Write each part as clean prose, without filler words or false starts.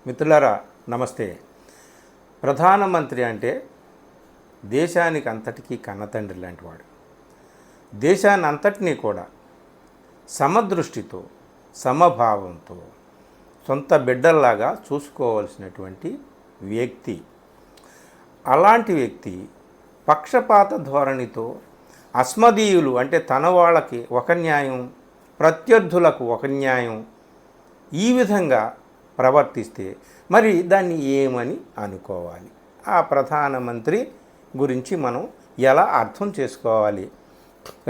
మిత్రులారా నమస్తే. ప్రధానమంత్రి అంటే దేశానికి అంతటికీ కన్నతండ్రి లాంటి వాడు. దేశాన్ని అంతటినీ కూడా సమదృష్టితో సమభావంతో సొంత బిడ్డల్లాగా చూసుకోవాల్సినటువంటి వ్యక్తి. అలాంటి వ్యక్తి పక్షపాత ధోరణితో అస్మదీయులు అంటే తన వాళ్ళకి ఒక న్యాయం, ప్రత్యర్థులకు ఒక న్యాయం, ఈ విధంగా ప్రవర్తిస్తే మరి దాన్ని ఏమని అనుకోవాలి? ఆ ప్రధానమంత్రి గురించి మనం ఎలా అర్థం చేసుకోవాలి?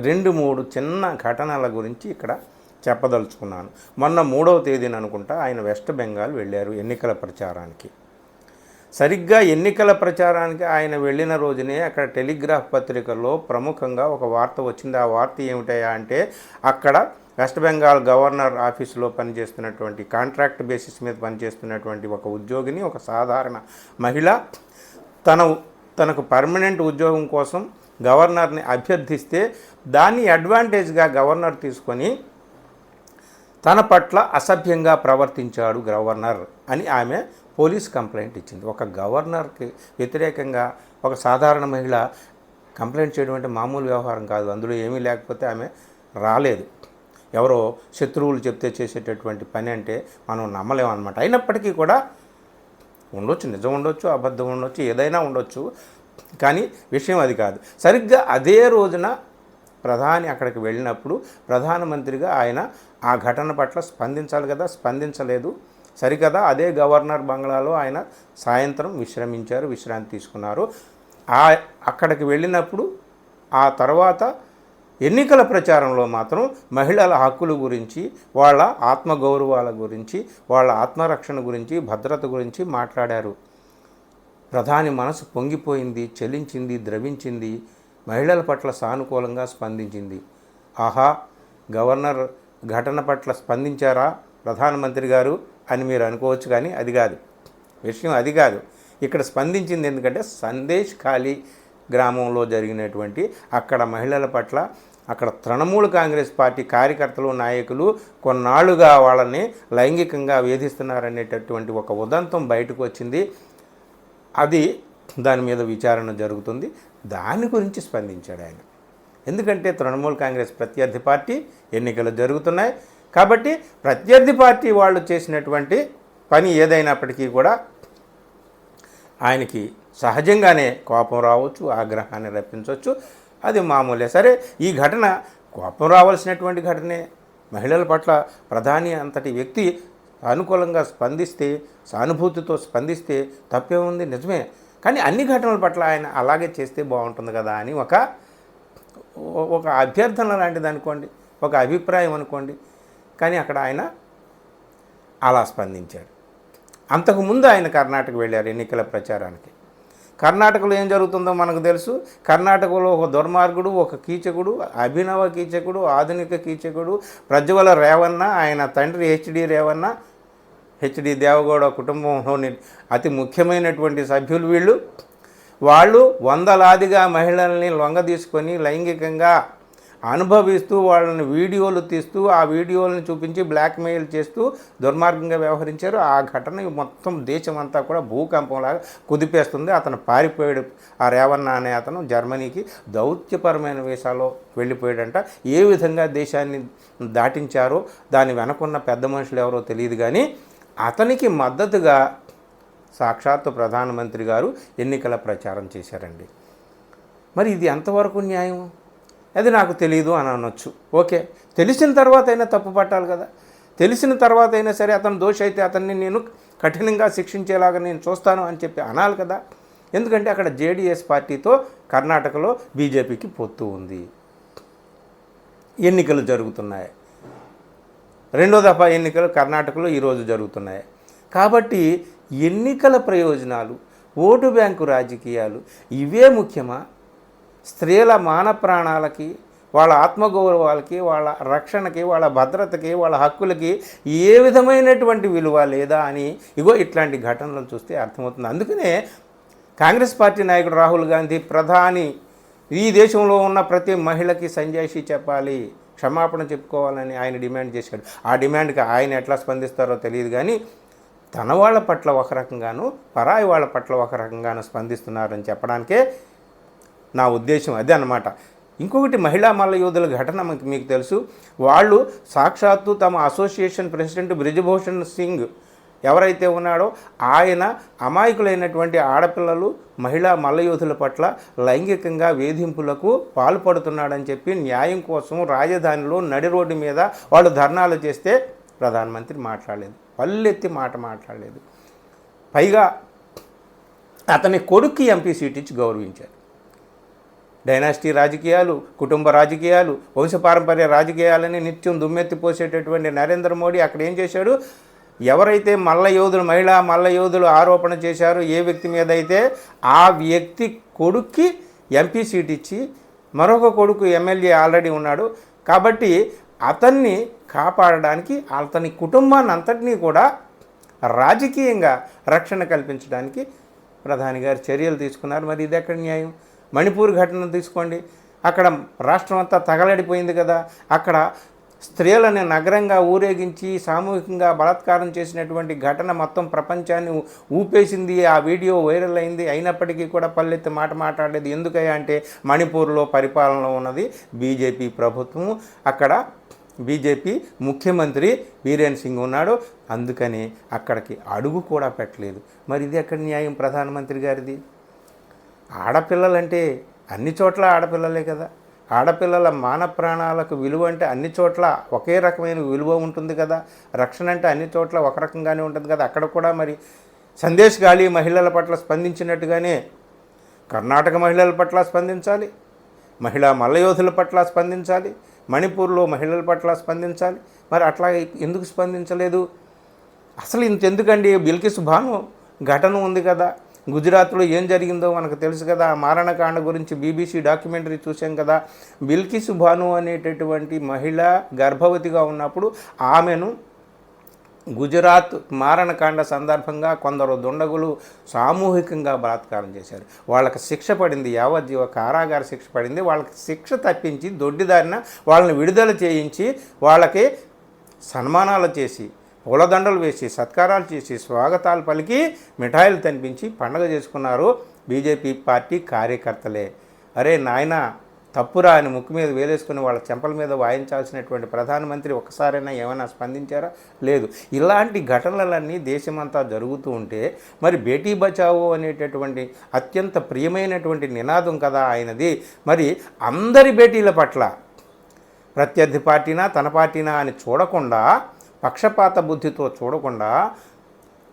2-3 చిన్న ఘటనల గురించి ఇక్కడ చెప్పదలుచుకున్నాను. మొన్న 3వ తేదీన అనుకుంటా ఆయన వెస్ట్ బెంగాల్ వెళ్ళారు ఎన్నికల ప్రచారానికి. సరిగ్గా ఎన్నికల ప్రచారానికి ఆయన వెళ్ళిన రోజునే అక్కడ టెలిగ్రాఫ్ పత్రికల్లో ప్రముఖంగా ఒక వార్త వచ్చింది. ఆ వార్త ఏమిటయా అంటే, అక్కడ వెస్ట్ బెంగాల్ గవర్నర్ ఆఫీసులో పనిచేస్తున్నటువంటి కాంట్రాక్ట్ బేసిస్ మీద పనిచేస్తున్నటువంటి ఒక ఉద్యోగిని, ఒక సాధారణ మహిళ తనకు పర్మనెంట్ ఉద్యోగం కోసం గవర్నర్ని అభ్యర్థిస్తే దాన్ని అడ్వాంటేజ్గా గవర్నర్ తీసుకొని తన పట్ల అసభ్యంగా ప్రవర్తించాడు గవర్నర్ అని ఆమె పోలీస్ కంప్లైంట్ ఇచ్చింది. ఒక గవర్నర్కి వ్యతిరేకంగా ఒక సాధారణ మహిళ కంప్లైంట్ చేయడం అంటే మామూలు వ్యవహారం కాదు. అందులో ఏమీ లేకపోతే ఆమె రాలేదు. ఎవరో శత్రువులు చెప్తే చేసేటటువంటి పని అంటే మనం నమ్మలేమన్నమాట. అయినప్పటికీ కూడా ఉండొచ్చు, నిజం ఉండొచ్చు, అబద్ధం ఉండొచ్చు, ఏదైనా ఉండొచ్చు, కానీ విషయం అది కాదు. సరిగ్గా అదే రోజున ప్రధాని అక్కడికి వెళ్ళినప్పుడు ప్రధానమంత్రిగా ఆయన ఆ ఘటన పట్ల స్పందించాలి కదా, స్పందించలేదు. సరికదా అదే గవర్నర్ బంగ్లాలో ఆయన సాయంత్రం విశ్రాంతి తీసుకున్నారు. అక్కడికి వెళ్ళినప్పుడు ఆ తర్వాత ఎన్నికల ప్రచారంలో మాత్రం మహిళల హక్కుల గురించి, వాళ్ళ ఆత్మగౌరవాల గురించి, వాళ్ళ ఆత్మరక్షణ గురించి, భద్రత గురించి మాట్లాడారు. ప్రధాని మనసు పొంగిపోయింది, చలించింది, ద్రవించింది, మహిళల పట్ల సానుకూలంగా స్పందించింది. ఆహా, గవర్నర్ ఘటన పట్ల స్పందించారా ప్రధానమంత్రి గారు అని మీరు అనుకోవచ్చు, కానీ అది కాదు విషయం. అది కాదు ఇక్కడ స్పందించింది. ఎందుకంటే సందేశ్ ఖాళీ గ్రామంలో జరిగినటువంటి అక్కడ మహిళల పట్ల అక్కడ తృణమూల్ కాంగ్రెస్ పార్టీ కార్యకర్తలు, నాయకులు కొన్నాళ్లుగా వాళ్ళని లైంగికంగా వేధిస్తున్నారనేటటువంటి ఒక ఉదంతం బయటకు వచ్చింది. దాని మీద విచారణ జరుగుతుంది. దాని గురించి స్పందించాడు ఆయన. ఎందుకంటే తృణమూల్ కాంగ్రెస్ ప్రత్యర్థి పార్టీ, ఎన్నికలు జరుగుతున్నాయి కాబట్టి ప్రత్యర్థి పార్టీ వాళ్ళు చేసినటువంటి పని ఏదైనప్పటికీ కూడా ఆయనకి సహజంగానే కోపం రావచ్చు, ఆగ్రహాన్ని రప్పించవచ్చు, అది మామూలే. సరే, ఈ ఘటన కోపం రావాల్సినటువంటి ఘటనే. మహిళల పట్ల ప్రధాని అంతటి వ్యక్తి అనుకూలంగా స్పందిస్తే, సానుభూతితో స్పందిస్తే తప్పేముంది, నిజమే. కానీ అన్ని ఘటనల పట్ల ఆయన అలాగే చేస్తే బాగుంటుంది కదా అని ఒక అభ్యర్థన లాంటిది అనుకోండి, ఒక అభిప్రాయం అనుకోండి. కానీ అక్కడ ఆయన అలా స్పందించారు. అంతకుముందు ఆయన కర్ణాటక వెళ్ళారు ఎన్నికల ప్రచారానికి. కర్ణాటకలో ఏం జరుగుతుందో మనకు తెలుసు. కర్ణాటకలో ఒక దుర్మార్గుడు, ఒక కీచకుడు, అభినవ కీచకుడు, ఆధునిక కీచకుడు ప్రజ్వల రేవన్న, ఆయన తండ్రి హెచ్డి దేవగౌడ కుటుంబంలోని అతి ముఖ్యమైనటువంటి సభ్యులు వాళ్ళు వందలాదిగా మహిళల్ని లొంగదీసుకొని లైంగికంగా అనుభవిస్తూ వాళ్ళని వీడియోలు తీస్తూ ఆ వీడియోలను చూపించి బ్లాక్మెయిల్ చేస్తూ దుర్మార్గంగా వ్యవహరించారు. ఆ ఘటన మొత్తం దేశమంతా కూడా భూకంపంలాగా కుదిపేస్తుంది. అతను పారిపోయాడు. ఆ రేవన్న అనే అతను జర్మనీకి దౌత్యపరమైన వీసాలో వెళ్ళిపోయాడంట. ఏ విధంగా దేశాన్ని దాటించారో దాని వెనకున్న పెద్ద మనుషులు ఎవరో తెలియదు, కానీ అతనికి మద్దతుగా సాక్షాత్తు ప్రధానమంత్రి గారు ఎన్నికల ప్రచారం చేశారండి. మరి ఇది ఎంతవరకు న్యాయం? అది నాకు తెలియదు అని అనొచ్చు. ఓకే, తెలిసిన తర్వాత అయినా తప్పు పట్టాలి కదా. తెలిసిన తర్వాత అయినా సరే అతను దోషి అయితే అతన్ని నేను కఠినంగా శిక్షించేలాగా నేను చూస్తాను అని చెప్పి అనాలి కదా. ఎందుకంటే అక్కడ జేడీఎస్ పార్టీతో కర్ణాటకలో బీజేపీకి పొత్తు ఉంది. ఎన్నికలు జరుగుతున్నాయి. 2వ దఫా ఎన్నికలు కర్ణాటకలో ఈరోజు జరుగుతున్నాయి. కాబట్టి ఎన్నికల ప్రయోజనాలు, ఓటు బ్యాంకు రాజకీయాలు ఇవే ముఖ్యమా? స్త్రీల మాన ప్రాణాలకి, వాళ్ళ ఆత్మగౌరవాలకి, వాళ్ళ రక్షణకి, వాళ్ళ భద్రతకి, వాళ్ళ హక్కులకి ఏ విధమైనటువంటి విలువ లేదా అని ఇట్లాంటి ఘటనలను చూస్తే అర్థమవుతుంది. అందుకనే కాంగ్రెస్ పార్టీ నాయకుడు రాహుల్ గాంధీ ప్రధాని ఈ దేశంలో ఉన్న ప్రతి మహిళకి సంజాయిషీ చెప్పాలి, క్షమాపణ చెప్పుకోవాలని ఆయన డిమాండ్ చేశాడు. ఆ డిమాండ్కి ఆయన ఎట్లా స్పందిస్తారో తెలియదు, కానీ తన వాళ్ళ పట్ల ఒక రకంగాను పరాయి వాళ్ళ పట్ల ఒక రకంగాను స్పందిస్తున్నారని చెప్పడానికే నా ఉద్దేశం అదే అన్నమాట. ఇంకొకటి మహిళా మల్ల యోధుల ఘటన మీకు తెలుసు. వాళ్ళు సాక్షాత్తు తమ అసోసియేషన్ ప్రెసిడెంట్ బ్రిజ్భూషణ్ సింగ్ ఎవరైతే ఉన్నాడో ఆయన అమాయకులైనటువంటి ఆడపిల్లలు మహిళా మల్లయోధుల పట్ల లైంగికంగా వేధింపులకు పాల్పడుతున్నాడని చెప్పి న్యాయం కోసం రాజధానిలో నడి రోడ్డు మీద వాళ్ళు ధర్నాలు చేస్తే ప్రధానమంత్రి మాట్లాడలేదు, పల్లెత్తి మాట మాట్లాడలేదు. పైగా అతని కొడుక్కి ఎంపీ సీట్ ఇచ్చి గౌరవించారు. డైనాసిటీ రాజకీయాలు, కుటుంబ రాజకీయాలు, వంశపారంపర్య రాజకీయాలని నిత్యం దుమ్మెత్తిపోసేటటువంటి నరేంద్ర మోడీ అక్కడ ఏం చేశాడు? ఎవరైతే మల్ల యోధులు మహిళా మల్ల యోధులు ఆరోపణ చేశారో ఏ వ్యక్తి మీద అయితే ఆ వ్యక్తి కొడుక్కి ఎంపీ సీట్ ఇచ్చి మరొక కొడుకు ఎమ్మెల్యే ఆల్రెడీ ఉన్నాడు కాబట్టి అతన్ని కాపాడడానికి అతని కుటుంబాన్ని అంతటినీ కూడా రాజకీయంగా రక్షణ కల్పించడానికి ప్రధాని గారు చర్యలు తీసుకున్నారు. మరి ఇది ఎక్కడ న్యాయం? మణిపూర్ ఘటన తీసుకోండి, అక్కడ రాష్ట్రం అంతా తగలడిపోయింది కదా. అక్కడ స్త్రీలని నగరంగా ఊరేగించి సామూహికంగా బలాత్కారం చేసినటువంటి ఘటన మొత్తం ప్రపంచాన్ని ఊపేసింది. ఆ వీడియో వైరల్ అయింది. అయినప్పటికీ కూడా పల్లెత్తి మాట మాట్లాడలేదు. ఎందుకయ్యా అంటే మణిపూర్లో పరిపాలనలో ఉన్నది బీజేపీ ప్రభుత్వం, అక్కడ బీజేపీ ముఖ్యమంత్రి బీరేన్ సింగ్ ఉన్నాడు, అందుకని అక్కడికి అడుగు కూడా పెట్టలేదు. మరి ఇది ఎక్కడ న్యాయం ప్రధానమంత్రి గారిది? ఆడపిల్లలంటే అన్ని చోట్ల ఆడపిల్లలే కదా. ఆడపిల్లల మాన ప్రాణాలకు విలువ అంటే అన్ని చోట్ల ఒకే రకమైన విలువ ఉంటుంది కదా. రక్షణ అంటే అన్ని చోట్ల ఒక రకంగానే ఉంటుంది కదా. అక్కడ కూడా మరి సందేశ్ గాలి మహిళల పట్ల స్పందించినట్టుగానే కర్ణాటక మహిళల పట్ల స్పందించాలి, మహిళా మల్లయోధుల పట్ల స్పందించాలి, మణిపూర్లో మహిళల పట్ల స్పందించాలి. మరి అట్లా ఎందుకు స్పందించలేదు? అసలు ఇంతెందుకండి? బిల్కిస్ బాను ఘటన ఉంది కదా, గుజరాత్లో ఏం జరిగిందో మనకు తెలుసు కదా. ఆ మారణకాండ గురించి బీబీసీ డాక్యుమెంటరీ చూసాం కదా. బిల్కిస్ బాను అనేటటువంటి మహిళ గర్భవతిగా ఉన్నప్పుడు ఆమెను గుజరాత్ మారణకాండ సందర్భంగా కొందరు దుండగులు సామూహికంగా బలాత్కారం చేశారు. వాళ్ళకి శిక్ష పడింది, యావజ్జీవ కారాగార శిక్ష పడింది. వాళ్ళకి శిక్ష తప్పించి దొడ్డిదారిన వాళ్ళని విడుదల చేయించి వాళ్ళకి సన్మానాలు చేసి పూలదండలు వేసి సత్కారాలు చేసి స్వాగతాలు పలికి మిఠాయిలు తినిపించి పండగ చేసుకున్నారు బీజేపీ పార్టీ కార్యకర్తలే. అరే నాయన తప్పురా అని ముక్కు మీద వేలేసుకుని వాళ్ళ చెంపల మీద వాయించాల్సినటువంటి ప్రధానమంత్రి ఒక్కసారైనా ఏమైనా స్పందించారా? లేదు. ఇలాంటి ఘటనలన్నీ దేశమంతా జరుగుతూ ఉంటే మరి బేటీ బచావో అనేటటువంటి అత్యంత ప్రియమైనటువంటి నినాదం కదా ఆయనది. మరి అందరి బేటీల పట్ల ప్రత్యర్థి పార్టీనా తన పార్టీనా అని చూడకుండా, పక్షపాత బుద్ధితో చూడకుండా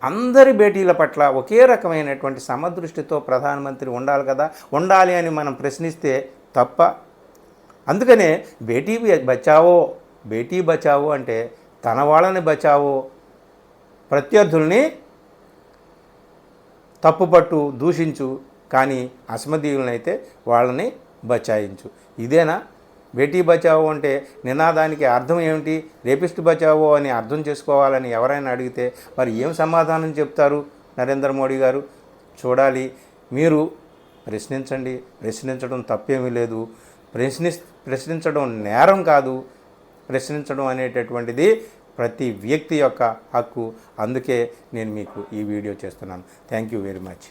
అందరి బేటీల పట్ల ఒకే రకమైనటువంటి సమదృష్టితో ప్రధానమంత్రి ఉండాలి కదా. ఉండాలి అని మనం ప్రశ్నిస్తే తప్ప. అందుకనే బేటీ బచావో అంటే తన వాళ్ళని బచావో, ప్రత్యర్థుల్ని తప్పుపట్టు దూషించు, కానీ అసమధీయులనైతే వాళ్ళని బచాయించు. ఇదేనా బేటీ బచావో అంటే? నినాదానికి అర్థం ఏమిటి? రేపిస్ట్ బచావో అని అర్థం చేసుకోవాలని ఎవరైనా అడిగితే మరి ఏం సమాధానం చెప్తారు నరేంద్ర మోడీ గారు? చూడాలి. మీరు ప్రశ్నించండి, ప్రశ్నించడం తప్పేమీ లేదు. ప్రశ్నించడం నేరం కాదు. ప్రశ్నించడం అనేటటువంటిది ప్రతి వ్యక్తి యొక్క హక్కు. అందుకే నేను మీకు ఈ వీడియో చేస్తున్నాను. Thank you very much.